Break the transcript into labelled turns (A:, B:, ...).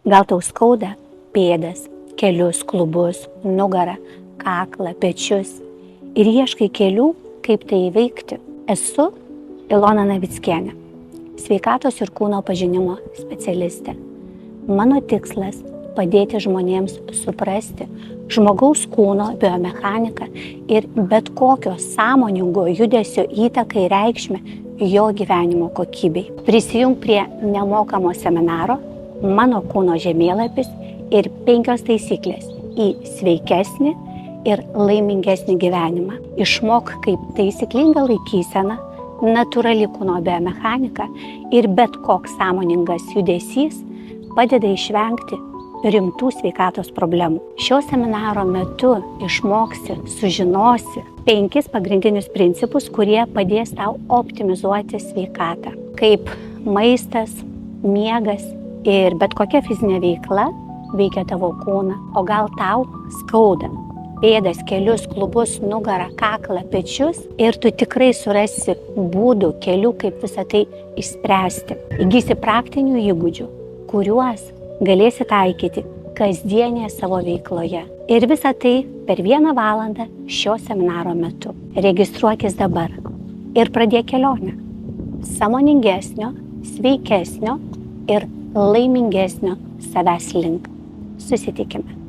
A: Gal tau skauda pėdas, kelius, klubus, nugarą, kaklą, pečius ir ieškai kelių, kaip tai įveikti. Esu Ilona Navickienė, sveikatos ir kūno pažinimo specialistė. Mano tikslas – padėti žmonėms suprasti žmogaus kūno biomechaniką ir bet kokio sąmoningo judesio įtaką ir reikšmę jo gyvenimo kokybei. Prisijunk prie nemokamo seminaro Mano kūno žemėlapis ir 5 taisyklės į sveikesnį ir laimingesnį gyvenimą. Išmok, kaip taisyklinga laikysena, natūrali kūno biomechanika ir bet koks sąmoningas judesys padeda išvengti rimtų sveikatos problemų. Šio seminaro metu išmoksi, sužinosi 5 pagrindinius principus, kurie padės tau optimizuoti sveikatą. Kaip maistas, miegas ir bet kokia fizinė veikla veikia tavo kūną. O gal tau skauda pėdas, kelius, klubus, nugarą, kaklą, pečius ir tu tikrai surasi būdų, kelių, kaip visą tai išspręsti. Įgysi praktinių įgūdžių, kuriuos galėsi taikyti kasdienėje savo veikloje. Ir visą tai per 1 valandą šio seminaro metu. Registruokis dabar ir pradėk kelionę sąmoningesnio, sveikesnio ir laimingesnio savęs link. Susitikime.